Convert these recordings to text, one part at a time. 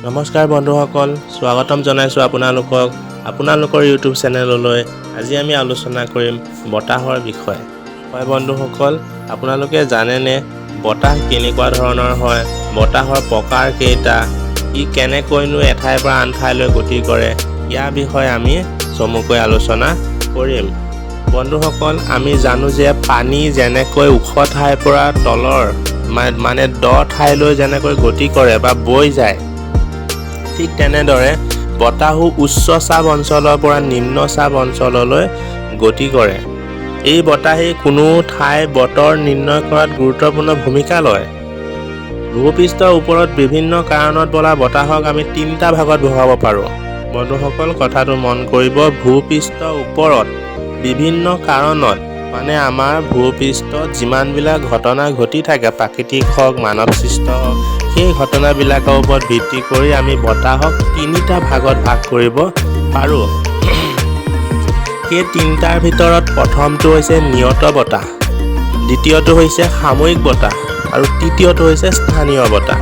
নমস্কাৰ বন্ধুসকল, স্বাগতম জনাইছোঁ আপোনালোকৰ ইউটিউব চেনেললৈ। আজি আমি আলোচনা কৰিম বতাহৰ বিষয়ে। হয় বন্ধুসকল, আপোনালোকে জানেনে বতাহ কেনেকুৱা ধৰণৰ হয়, বতাহৰ প্ৰকাৰ কেইটা, ই কেনেকৈনো এঠাইৰ পৰা আন ঠাইলৈ গতি কৰে, ইয়াৰ বিষয়ে আমি চমুকৈ আলোচনা কৰিম। বন্ধুসকল, আমি জানো যে পানী যেনেকৈ ওখ ঠাইৰ পৰা তলৰ মানে দ ঠাইলৈ যেনেকৈ গতি কৰে বা বৈ যায়, ঠিক তেনেদৰে বতাহো উচ্চ চাপ অঞ্চলৰ পৰা নিম্ন চাপ অঞ্চললৈ গতি কৰে। এই বতাহেই কোনো ঠাইৰ বতৰ নিৰ্ণয় কৰাত গুৰুত্বপূৰ্ণ ভূমিকা লয়। ভূপৃষ্ঠৰ ওপৰত বিভিন্ন কাৰণত বলা বতাহক আমি 3টা ভাগত ভগাব পাৰোঁ। বন্ধুসকল, কথাটো মন কৰিব, ভূপৃষ্ঠৰ ওপৰত বিভিন্ন কাৰণত মানে আমাৰ ভূপৃষ্ঠত যিমানবিলাক ঘটনা ঘটি থাকে, প্ৰাকৃতিক হওক মানৱ সৃষ্ট হওক, সেই ঘটনাবিলাকৰ ওপৰত ভিত্তি কৰি আমি বতাহক 3টা ভাগত ভাগ কৰিব পাৰোঁ। সেই 3টাৰ ভিতৰত প্ৰথমটো হৈছে নিয়ত বতাহ, দ্বিতীয়টো হৈছে সাময়িক বতাহ আৰু তৃতীয়টো হৈছে স্থানীয় বতাহ।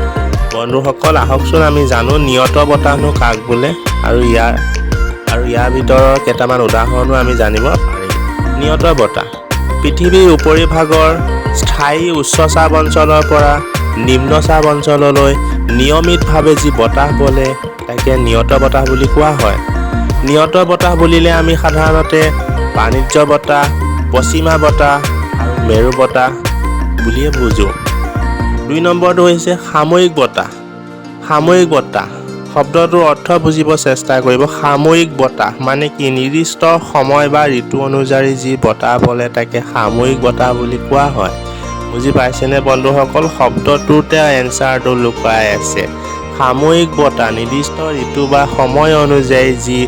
বন্ধুসকল, আহকচোন আমি জানো নিয়ত বতাহনো কাক বোলে আৰু ইয়াৰ ভিতৰৰ কেইটামান উদাহৰণো আমি জানিব পাৰিম। নিয়ত বতাহ পৃথিৱীৰ উপৰিভাগৰ স্থায়ী উচ্চ চাপ অঞ্চলৰ পৰা নিম্ন চাপ অঞ্চললৈ নিয়মিতভাৱে যি বতাহ বলে তাকে নিয়ত বতাহ বুলি কোৱা হয়। নিয়ত বতাহ বুলিলে আমি সাধাৰণতে বাণিজ্য বতাহ, পশ্চিমা বতাহ আৰু মেৰু বতাহ বুলিয়ে বুজোঁ। 2 নম্বৰটো হৈছে সাময়িক বতাহ। সাময়িক বতাহ শব্দটোৰ অৰ্থ বুজিব চেষ্টা কৰিব। সাময়িক বতাহ মানে কি? নিৰ্দিষ্ট সময় বা ঋতু অনুযায়ী যি বতাহ বলে তাকে সাময়িক বতাহ বুলি কোৱা হয়। বুজি পাইছেনে বন্ধুসকল? শব্দটোতে এনচাৰটো লুকাই আছে। সাময়িক বতাহ নিৰ্দিষ্ট ঋতু বা সময় অনুযায়ী যি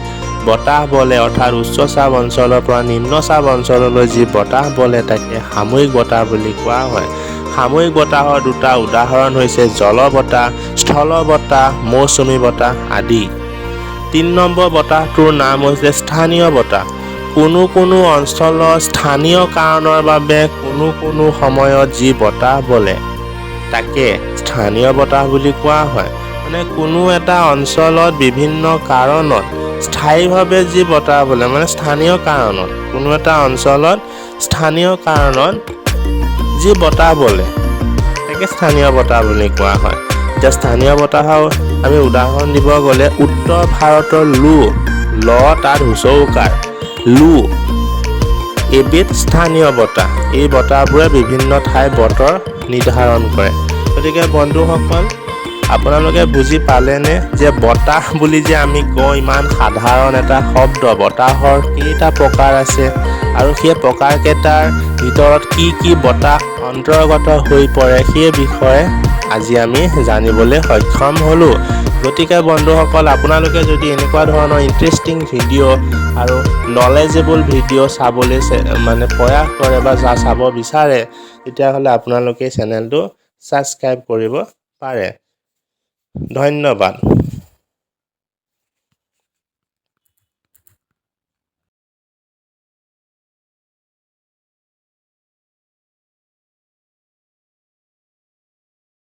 বতাহ বলে, অৰ্থাৎ উচ্চ চাপ অঞ্চলৰ পৰা নিম্ন চাপ অঞ্চললৈ যি বতাহ বলে তাকে সাময়িক বতাহ বুলি কোৱা হয়। সাময়িক বতাহৰ 2টা উদাহৰণ হৈছে জল বতাহ, স্থল বতাহ, মৌচুমী বতাহ আদি। 3 নম্বৰ বতাহটোৰ নাম হৈছে স্থানীয় বতাহ। কোনো অঞ্চলৰ স্থানীয় কাৰণৰ বাবে কোনো সময়ত যি বতাহ বলে তাকে স্থানীয় বতাহ বুলি কোৱা হয়। মানে কোনো এটা অঞ্চলত বিভিন্ন কাৰণত স্থায়ীভাৱে যি বতাহ বলে, মানে স্থানীয় কাৰণত, কোনো এটা অঞ্চলত স্থানীয় কাৰণত যি বতাহ বলে তাকে স্থানীয় বতাহ বুলি কোৱা হয়। এতিয়া স্থানীয় বতাহৰ আমি উদাহৰণ দিব গ'লে উত্তৰ ভাৰতৰ ল তাত হুঁচৌকাৰ লু এবিধ স্থানীয় বতাহ। এই বতাহবোৰে বিভিন্ন ঠাইৰ বতৰ নিৰ্ধাৰণ কৰে। গতিকে বন্ধুসকল, আপোনালোকে বুজি পালেনে যে বতাহ বুলি যে আমি কওঁ, ইমান সাধাৰণ এটা শব্দ, বতাহৰ কেইটা প্ৰকাৰ আছে আৰু সেই প্ৰকাৰকেইটাৰ ভিতৰত কি বতাহ অন্তৰ্গত হৈ পৰে সেই বিষয়ে আজি আমি জানিবলৈ সক্ষম হ'লোঁ। গতিকে বন্ধুসকল, আপোনালোকে যদি এনেকুৱা ধৰণৰ ইণ্টাৰেষ্টিং ভিডিঅ' আৰু নলেজেবল ভিডিঅ' চাবলৈ প্ৰয়াস কৰে বা চাব বিচাৰে, তেতিয়াহ'লে আপোনালোকে চেনেলটো ছাবস্ক্ৰাইব কৰিব পাৰে। ধন্যবাদ।